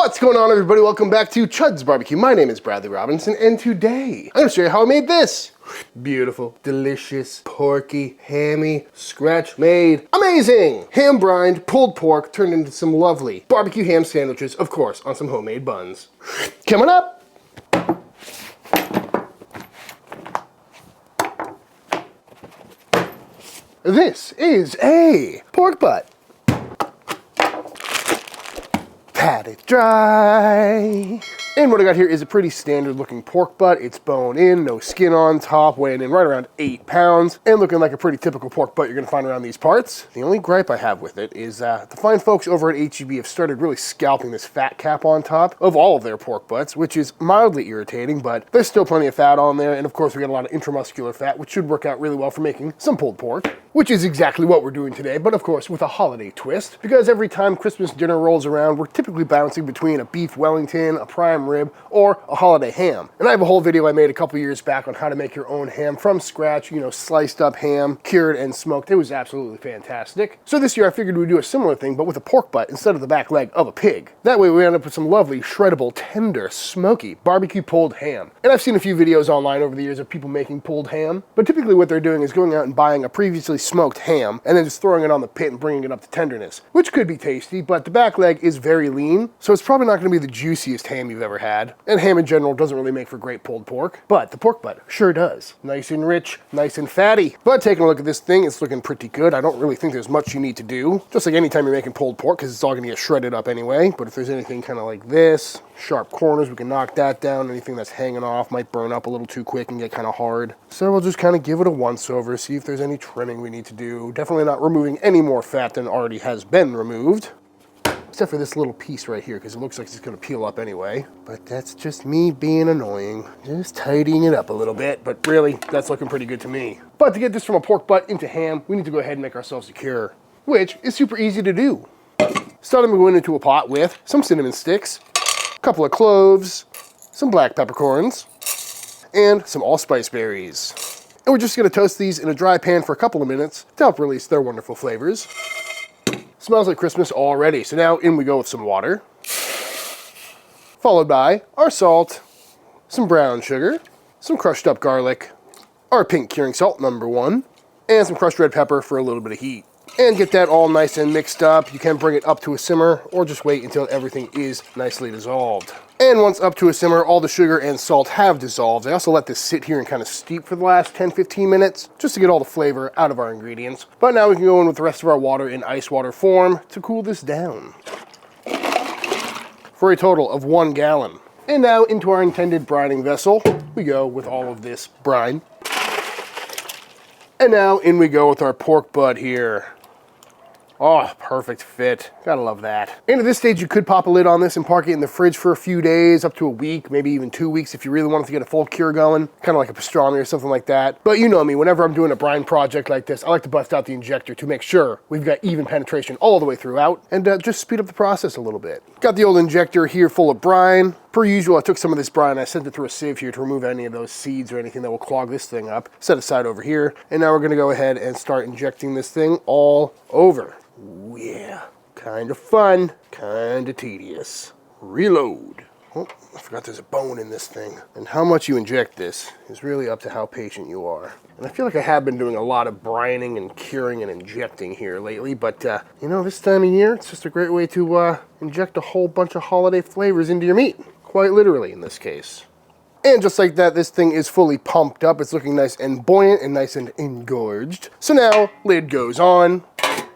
What's going on, everybody? Welcome back to Chuds BBQ. My name is Bradley Robinson, and today I'm going to show you how I made this. Beautiful, delicious, porky, hammy, scratch-made, amazing ham-brined pulled pork turned into some lovely barbecue ham sandwiches, of course, on some homemade buns. Coming up! This is a pork butt. Pat it dry. And what I got here is a pretty standard looking pork butt. It's bone in, no skin on top, weighing in right around 8 pounds, and looking like a pretty typical pork butt you're gonna find around these parts. The only gripe I have with it is the fine folks over at HEB have started really scalping this fat cap on top of all of their pork butts, which is mildly irritating, but there's still plenty of fat on there, and of course we got a lot of intramuscular fat, which should work out really well for making some pulled pork, which is exactly what we're doing today, but of course with a holiday twist, because every time Christmas dinner rolls around, we're typically bouncing between a beef Wellington, a prime rib, or a holiday ham. And I have a whole video I made a couple years back on how to make your own ham from scratch, you know, sliced up ham, cured and smoked. It was absolutely fantastic. So this year I figured we'd do a similar thing, but with a pork butt instead of the back leg of a pig. That way we end up with some lovely, shreddable, tender, smoky, barbecue pulled ham. And I've seen a few videos online over the years of people making pulled ham, but typically what they're doing is going out and buying a previously smoked ham and then just throwing it on the pit and bringing it up to tenderness, which could be tasty, but the back leg is very lean, so it's probably not going to be the juiciest ham you've ever had. And ham in general doesn't really make for great pulled pork, but the pork butt sure does. Nice and rich, nice and fatty. But taking a look at this thing, it's looking pretty good. I don't really think there's much you need to do. Just like anytime you're making pulled pork, because it's all going to get shredded up anyway. But if there's anything kind of like this, sharp corners, we can knock that down. Anything that's hanging off might burn up a little too quick and get kind of hard. So we'll just kind of give it a once over, see if there's any trimming we need to do. Definitely not removing any more fat than already has been removed. Except for this little piece right here, because it looks like it's going to peel up anyway. But that's just me being annoying. Just tidying it up a little bit, but really, that's looking pretty good to me. But to get this from a pork butt into ham, we need to go ahead and make ourselves a cure, which is super easy to do. Starting with going into a pot with some cinnamon sticks, a couple of cloves, some black peppercorns, and some allspice berries. And we're just going to toast these in a dry pan for a couple of minutes to help release their wonderful flavors. Smells like Christmas already. So now in we go with some water, followed by our salt, some brown sugar, some crushed up garlic, our pink curing salt #1, and some crushed red pepper for a little bit of heat. And get that all nice and mixed up. You can bring it up to a simmer or just wait until everything is nicely dissolved. And once up to a simmer, all the sugar and salt have dissolved. I also let this sit here and kind of steep for the last 10-15 minutes just to get all the flavor out of our ingredients. But now we can go in with the rest of our water in ice water form to cool this down for a total of 1 gallon. And now into our intended brining vessel, we go with all of this brine. And now in we go with our pork butt here. Oh, perfect fit. Gotta love that. And at this stage, you could pop a lid on this and park it in the fridge for a few days, up to a week, maybe even 2 weeks if you really wanted to get a full cure going, kind of like a pastrami or something like that. But you know me, whenever I'm doing a brine project like this, I like to bust out the injector to make sure we've got even penetration all the way throughout and just speed up the process a little bit. Got the old injector here full of brine. Per usual, I took some of this brine, I sent it through a sieve here to remove any of those seeds or anything that will clog this thing up. Set aside over here. And now we're gonna go ahead and start injecting this thing all over. Ooh, yeah, kind of fun, kind of tedious. Reload. Oh, I forgot there's a bone in this thing. And how much you inject this is really up to how patient you are. And I feel like I have been doing a lot of brining and curing and injecting here lately, but you know, this time of year, it's just a great way to inject a whole bunch of holiday flavors into your meat. Quite literally in this case. And just like that, this thing is fully pumped up. It's looking nice and buoyant and nice and engorged. So now, lid goes on.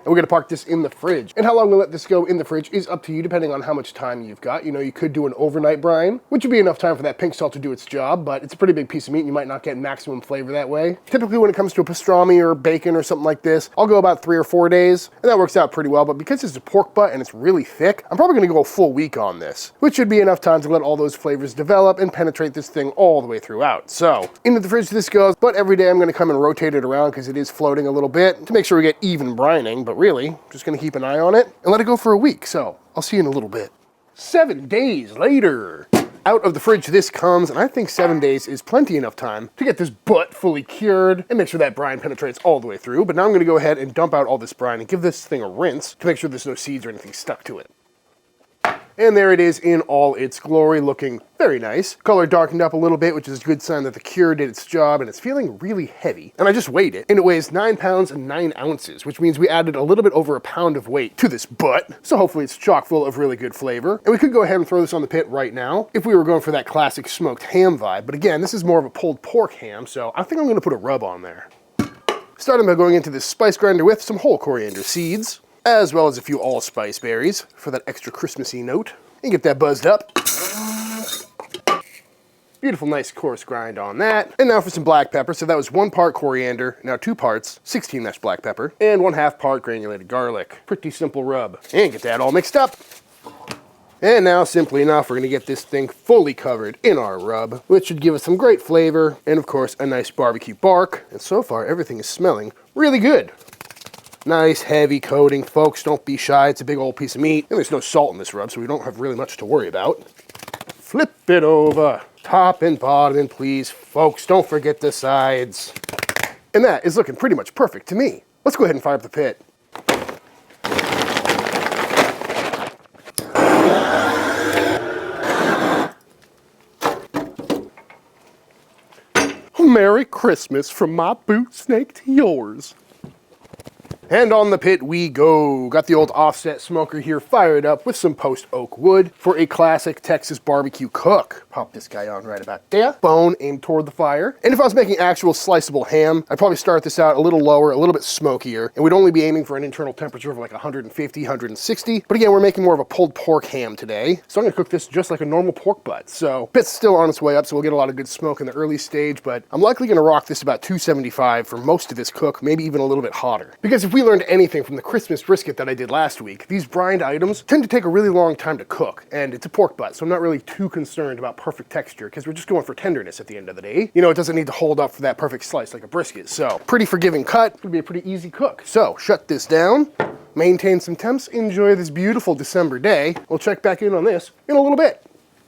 And we're gonna park this in the fridge. And how long we let this go in the fridge is up to you depending on how much time you've got. You know, you could do an overnight brine, which would be enough time for that pink salt to do its job, but it's a pretty big piece of meat and you might not get maximum flavor that way. Typically when it comes to a pastrami or bacon or something like this, I'll go about 3 or 4 days, and that works out pretty well, but because it's a pork butt and it's really thick, I'm probably gonna go a full week on this, which should be enough time to let all those flavors develop and penetrate this thing all the way throughout. So, into the fridge this goes, but every day I'm gonna come and rotate it around because it is floating a little bit to make sure we get even brining, but really, just gonna keep an eye on it and let it go for a week. So I'll see you in a little bit. 7 days later. Out of the fridge this comes, and I think 7 days is plenty enough time to get this butt fully cured and make sure that brine penetrates all the way through. But now I'm gonna go ahead and dump out all this brine and give this thing a rinse to make sure there's no seeds or anything stuck to it. And there it is in all its glory, looking very nice. Color darkened up a little bit, which is a good sign that the cure did its job, and it's feeling really heavy. And I just weighed it, and it weighs 9 pounds and 9 ounces, which means we added a little bit over a pound of weight to this butt. So hopefully it's chock full of really good flavor. And we could go ahead and throw this on the pit right now if we were going for that classic smoked ham vibe. But again, this is more of a pulled pork ham, so I think I'm gonna put a rub on there. Starting by going into this spice grinder with some whole coriander seeds, as well as a few allspice berries for that extra Christmassy note. And get that buzzed up. Beautiful, nice coarse grind on that. And now for some black pepper. So that was 1 part coriander, now 2 parts 16 mesh black pepper, and 1/2 part granulated garlic. Pretty simple rub. And get that all mixed up. And now, simply enough, we're gonna get this thing fully covered in our rub, which should give us some great flavor, and of course, a nice barbecue bark. And so far, everything is smelling really good. Nice, heavy coating, folks. Don't be shy, it's a big old piece of meat. And there's no salt in this rub, so we don't have really much to worry about. Flip it over, top and bottom, please. Folks, don't forget the sides. And that is looking pretty much perfect to me. Let's go ahead and fire up the pit. Merry Christmas from my boot snake to yours. And on the pit we go. Got the old offset smoker here fired up with some post oak wood for a classic Texas barbecue cook. Pop this guy on right about there. Bone aimed toward the fire. And if I was making actual sliceable ham, I'd probably start this out a little lower, a little bit smokier, and we'd only be aiming for an internal temperature of like 150, 160. But again, we're making more of a pulled pork ham today. So I'm gonna cook this just like a normal pork butt. So pit's still on its way up, so we'll get a lot of good smoke in the early stage, but I'm likely gonna rock this about 275 for most of this cook, maybe even a little bit hotter. Because if we learned anything from the Christmas brisket that I did last week, these brined items tend to take a really long time to cook, and it's a pork butt, so I'm not really too concerned about perfect texture, because we're just going for tenderness at the end of the day. You know, it doesn't need to hold up for that perfect slice like a brisket, so pretty forgiving cut, it'll be a pretty easy cook. So, shut this down, maintain some temps, enjoy this beautiful December day. We'll check back in on this in a little bit.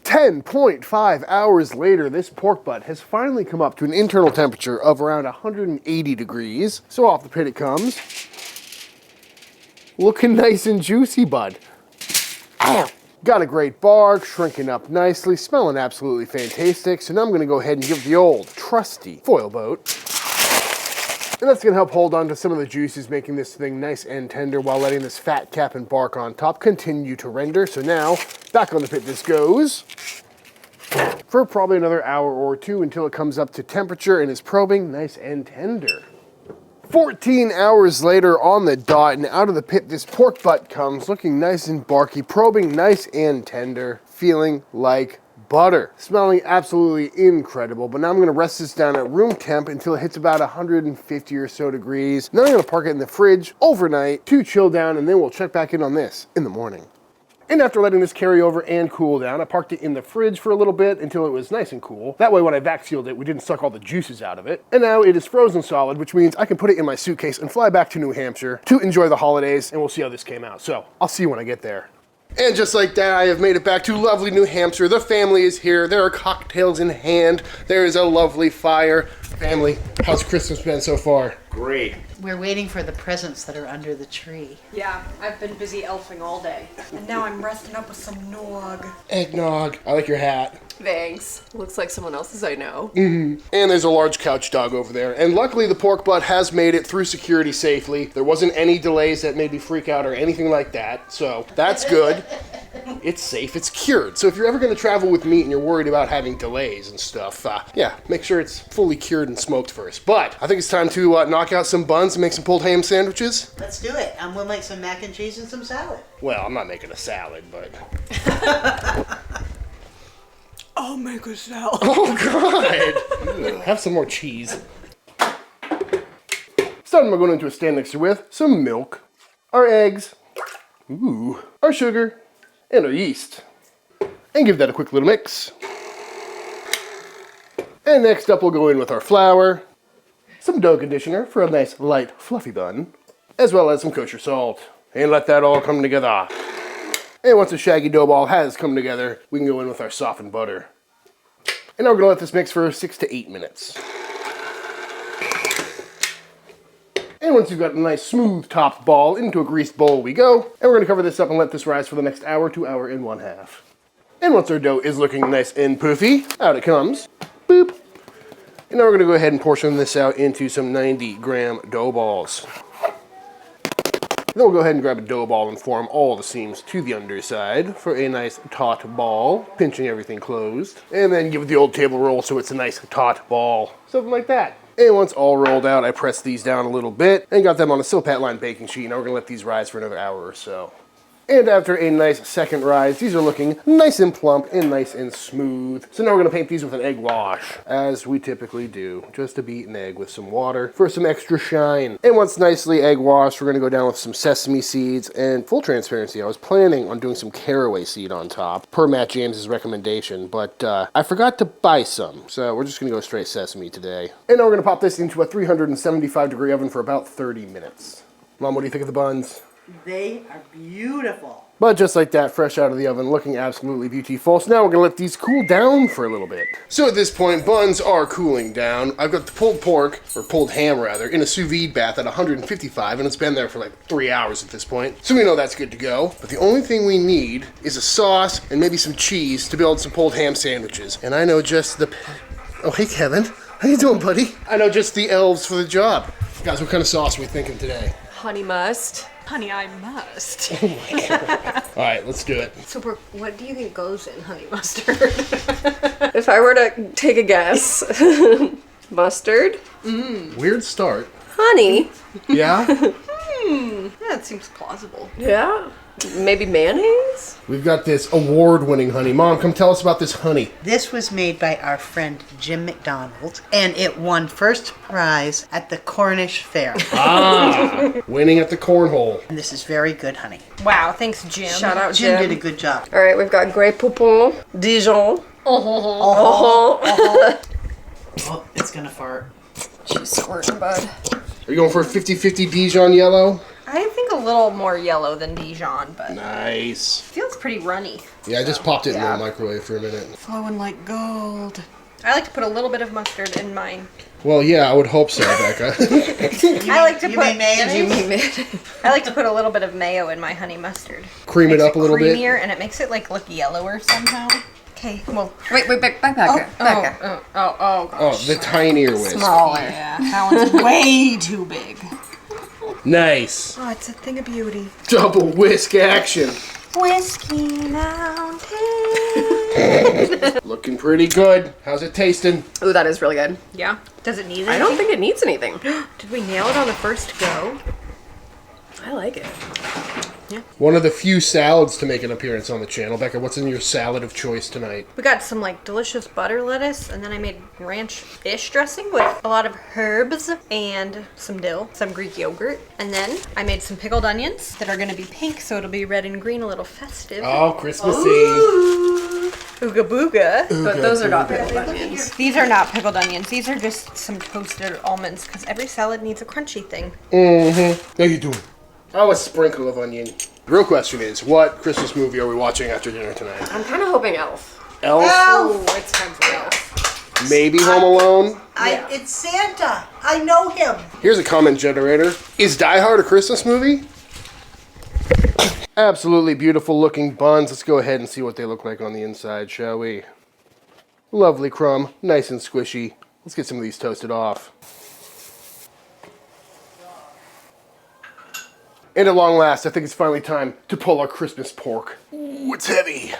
10.5 hours later, this pork butt has finally come up to an internal temperature of around 180 degrees. So off the pit it comes. Looking nice and juicy, bud. Ow. Got a great bark, shrinking up nicely, smelling absolutely fantastic. So now I'm gonna go ahead and give it the old trusty foil boat. And that's gonna help hold on to some of the juices, making this thing nice and tender while letting this fat cap and bark on top continue to render. So now, back on the pit this goes for probably another hour or two until it comes up to temperature and is probing nice and tender. 14 hours later on the dot, and out of the pit this pork butt comes, looking nice and barky, probing nice and tender, feeling like butter. Smelling absolutely incredible, but now I'm gonna rest this down at room temp until it hits about 150 or so degrees. Then I'm gonna park it in the fridge overnight to chill down, and then we'll check back in on this in the morning. And after letting this carry over and cool down, I parked it in the fridge for a little bit until it was nice and cool. That way when I vac sealed it, we didn't suck all the juices out of it. And now it is frozen solid, which means I can put it in my suitcase and fly back to New Hampshire to enjoy the holidays, and we'll see how this came out. So I'll see you when I get there. And just like that, I have made it back to lovely New Hampshire. The family is here. There are cocktails in hand. There is a lovely fire. Family, how's Christmas been so far? Great. We're waiting for the presents that are under the tree. Yeah, I've been busy elfing all day. And now I'm resting up with some nog. Eggnog. I like your hat. Thanks. Looks like someone else's I know. And there's a large couch dog over there. And luckily the pork butt has made it through security safely. There wasn't any delays that made me freak out or anything like that. So that's good. It's safe, it's cured. So if you're ever gonna travel with meat and you're worried about having delays and stuff, yeah, make sure it's fully cured and smoked first. But I think it's time to knock out some buns and make some pulled ham sandwiches. Let's do it. I'm gonna make some mac and cheese and some salad. Well, I'm not making a salad, but... I'll make a salad. Oh, God! Have some more cheese. Starting by going into a stand mixer with some milk, our eggs, our sugar, and our yeast. And give that a quick little mix. And next up we'll go in with our flour, some dough conditioner for a nice light fluffy bun, as well as some kosher salt. And let that all come together. And once the shaggy dough ball has come together, we can go in with our softened butter. And now we're gonna let this mix for 6 to 8 minutes. And once you've got a nice smooth topped ball, into a greased bowl we go. And we're gonna cover this up and let this rise for the next hour to hour and 1/2. And once our dough is looking nice and poofy, out it comes. Boop. And now we're gonna go ahead and portion this out into some 90-gram dough balls. Then we'll go ahead and grab a dough ball and form all the seams to the underside for a nice taut ball, pinching everything closed. And then give it the old table roll so it's a nice taut ball. Something like that. And once all rolled out, I pressed these down a little bit and got them on a Silpat line baking sheet. Now we're gonna let these rise for another hour or so. And after a nice second rise, these are looking nice and plump and nice and smooth. So now we're gonna paint these with an egg wash, as we typically do. Just a beaten egg with some water for some extra shine. And once nicely egg washed, we're gonna go down with some sesame seeds. And full transparency, I was planning on doing some caraway seed on top, per Matt James's recommendation, but I forgot to buy some. So we're just gonna go straight sesame today. And now we're gonna pop this into a 375-degree oven for about 30 minutes. Mom, what do you think of the buns? They are beautiful. But just like that, fresh out of the oven, looking absolutely beautiful. So now we're gonna let these cool down for a little bit. So at this point, buns are cooling down. I've got the pulled pork, or pulled ham rather, in a sous vide bath at 155, and it's been there for like 3 hours at this point. So we know that's good to go. But the only thing we need is a sauce and maybe some cheese to build some pulled ham sandwiches. And I know just the... Oh, hey Kevin. How you doing, buddy? I know just the elves for the job. Guys, what kind of sauce are we thinking today? Honey must. Honey, I must. Oh my God. All right, let's do it. So, Brooke, what do you think goes in honey mustard? If I were to take a guess, mustard, Weird start. honey, Yeah? Yeah, it seems plausible. yeah, maybe mayonnaise? We've got this award-winning honey. Mom, come tell us about this honey. This was made by our friend Jim McDonald, and it won first prize at the Cornish Fair. Winning at the cornhole. And this is very good honey. Wow, thanks, Jim. Shout out Jim Jim. did a good job. All right, we've got Grey Poupon, Dijon. Oh, it's gonna fart. She's squirting, bud. Are you going for a 50-50 Dijon yellow? I think a little more yellow than Dijon, but Nice. feels pretty runny. Yeah, I just popped it in yeah. the microwave for a minute. Flowing like gold. I like to put a little bit of mustard in mine. Well, yeah, I would hope so, Becca. I like to You put mean mayonnaise? I like to put a little bit of mayo in my honey mustard. Cream it up a little bit. Creamier, and it makes it like look yellower somehow. Okay, well, Wait, back. oh Oh, gosh. the tinier whisk. Smaller. Yeah, that one's way too big. Nice. Oh, it's a thing of beauty. Double whisk action. Whiskey Mountain. Looking pretty good. How's it tasting? Ooh, that is really good. Yeah. Does it need anything? I don't think it needs anything. Did we nail it on the first go? I like it. One of the few salads to make an appearance on the channel. Becca, what's in your salad of choice tonight? We got some like delicious butter lettuce, and then I made ranch-ish dressing with a lot of herbs and some dill, some Greek yogurt. And then I made some pickled onions that are gonna be pink, so it'll be red and green, a little festive. Oh, Christmassy. Ooga booga. But those are not pickled onions. These are not pickled onions. These are just some toasted almonds, because every salad needs a crunchy thing. How you doing? Oh, a sprinkle of onion. The real question is, what Christmas movie are we watching after dinner tonight? I'm kind of hoping Elf. Elf? Oh, it's time for Elf. Maybe Home Alone? It's Santa. I know him. Here's a comment generator. Is Die Hard a Christmas movie? Absolutely beautiful looking buns. Let's go ahead and see what they look like on the inside, shall we? Lovely crumb, nice and squishy. Let's get some of these toasted off. And at long last, I think it's finally time to pull our Christmas pork. Ooh, it's heavy.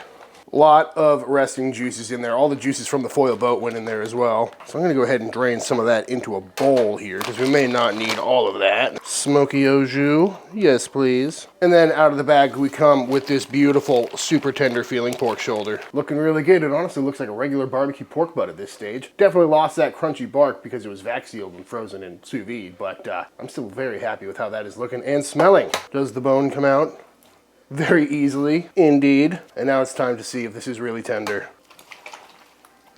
Lot of resting juices in there. All the juices from the foil boat went in there as well. So I'm gonna go ahead and drain some of that into a bowl here, because we may not need all of that. Smoky au jus, yes please. And then out of the bag we come with this beautiful, super tender feeling pork shoulder. Looking really good. It honestly looks like a regular barbecue pork butt at this stage. Definitely lost that crunchy bark because it was vac sealed and frozen in sous vide, but I'm still very happy with how that is looking and smelling. Does the bone come out? Very easily, indeed. And now it's time to see if this is really tender.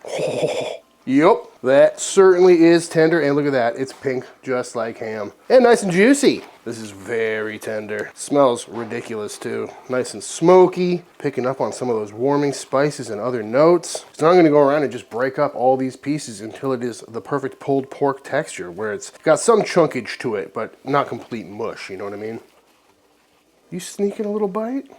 Oh, yep. That certainly is tender, and look at that. It's pink, just like ham. And nice and juicy. This is very tender. Smells ridiculous, too. Nice and smoky, picking up on some of those warming spices and other notes. So now I'm gonna go around and just break up all these pieces until it is the perfect pulled pork texture, where it's got some chunkage to it, but not complete mush, you know what I mean? You sneaking a little bite?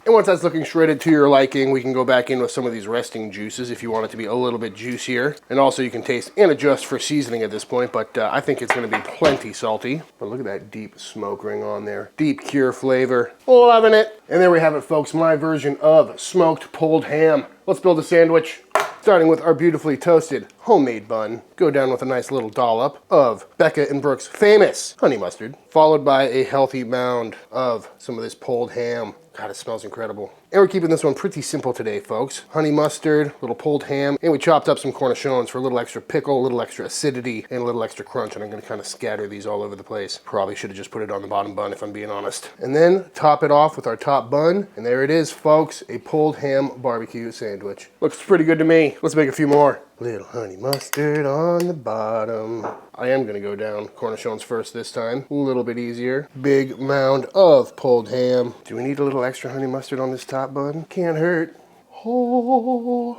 And once that's looking shredded to your liking, we can go back in with some of these resting juices if you want it to be a little bit juicier. And also you can taste and adjust for seasoning at this point, but I think it's gonna be plenty salty. But look at that deep smoke ring on there. Deep cure flavor. Loving it. And there we have it, folks, my version of smoked pulled ham. Let's build a sandwich. Starting with our beautifully toasted homemade bun, go down with a nice little dollop of Becca and Brooke's famous honey mustard, followed by a healthy mound of some of this pulled ham. God, it smells incredible. And we're keeping this one pretty simple today, folks. Honey mustard, little pulled ham, and we chopped up some cornichons for a little extra pickle, a little extra acidity, and a little extra crunch, and I'm gonna kind of scatter these all over the place. Probably should have just put it on the bottom bun if I'm being honest. And then top it off with our top bun, and there it is, folks, a pulled ham barbecue sandwich. Looks pretty good to me. Let's make a few more. Little honey mustard on the bottom. I am gonna go down cornichons first this time. A little bit easier. Big mound of pulled ham. Do we need a little extra honey mustard on this top bun? Can't hurt. Oh,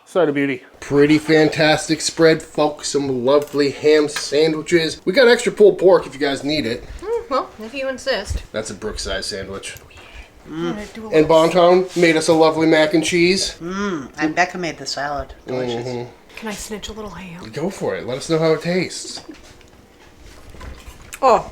sight of beauty. Pretty fantastic spread, folks. Some lovely ham sandwiches. We got extra pulled pork if you guys need it. Well, if you insist. That's a Brooke-size sandwich. And Bonton made us a lovely mac and cheese. And Becca made the salad. Delicious. Can I snitch a little ham? Go for it. Let us know how it tastes. Oh,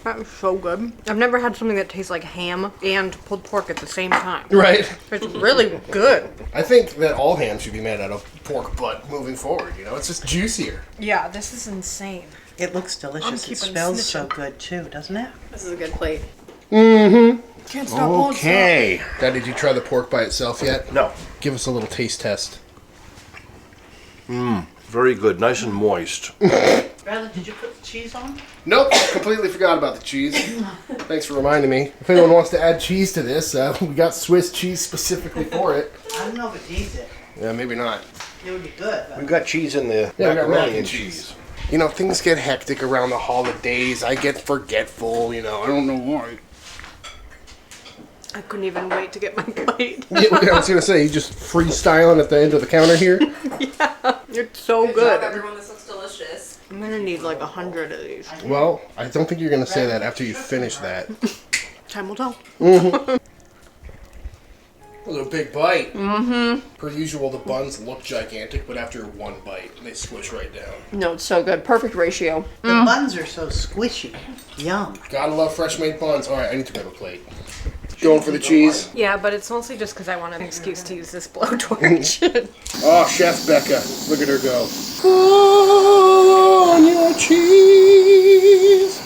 that was so good. I've never had something that tastes like ham and pulled pork at the same time. Right? It's really good. I think that all ham should be made out of pork butt moving forward, you know? It's just juicier. Yeah, this is insane. It looks delicious. It keeping smells so snitching. good too, doesn't it? This is a good plate. Can't stop won't stop. Okay. Dad, did you try the pork by itself yet? No. Give us a little taste test. Very good. Nice and moist. Bradley, did you put the cheese on? Nope, completely forgot about the cheese. Thanks for reminding me. If anyone wants to add cheese to this, we got Swiss cheese specifically for it. I don't know if it needs it. Yeah, maybe not. It would be good. But We've got cheese in the Yeah, we got macaroni mac and cheese. You know, things get hectic around the holidays. I get forgetful, you know. I don't know why. I couldn't even wait to get my plate. Yeah, I was going to say, you just freestyling at the end of the counter here? It's so good. Everyone, this looks delicious. I'm gonna need like 100 of these. Well, I don't think you're going to say that after you finish that. Time will tell. A little big bite. Per usual, the buns look gigantic, but after one bite, they squish right down. No, it's so good. Perfect ratio. the buns are so squishy. Yum. Gotta love fresh made buns. All right, I need to grab a plate. Going for the cheese. Yeah, but it's mostly just because I want an excuse to use this blowtorch. Oh, Chef Becca. Look at her go. Pull on your cheese.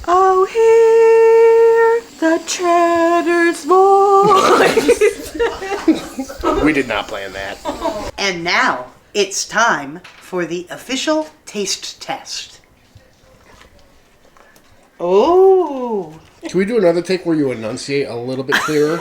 Oh, hear the cheddar's voice. We did not plan that. And now it's time for the official taste test. Oh. Can we do another take where you enunciate a little bit clearer?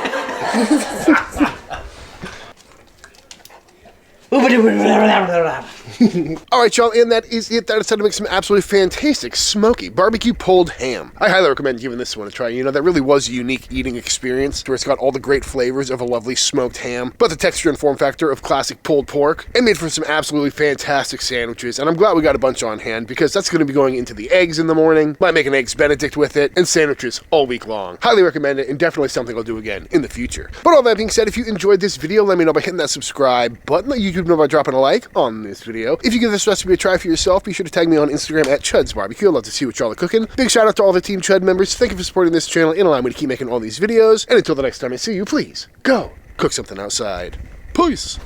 All right, y'all, and that is it. That is how to make some absolutely fantastic smoky barbecue pulled ham. I highly recommend giving this one a try. You know, that really was a unique eating experience where it's got all the great flavors of a lovely smoked ham, but the texture and form factor of classic pulled pork, and made for some absolutely fantastic sandwiches. And I'm glad we got a bunch on hand because that's going to be going into the eggs in the morning. Might make an eggs Benedict with it, and sandwiches all week long. Highly recommend it, and definitely something I'll do again in the future. But all that being said, if you enjoyed this video, let me know by hitting that subscribe button. Let YouTube know by dropping a like on this video. If you give this recipe a try for yourself, be sure to tag me on Instagram at Chuds BBQ. I'd love to see what y'all are cooking. Big shout out to all the Team Chud members. Thank you for supporting this channel and allowing me to keep making all these videos. And until the next time I see you, please go cook something outside. Peace.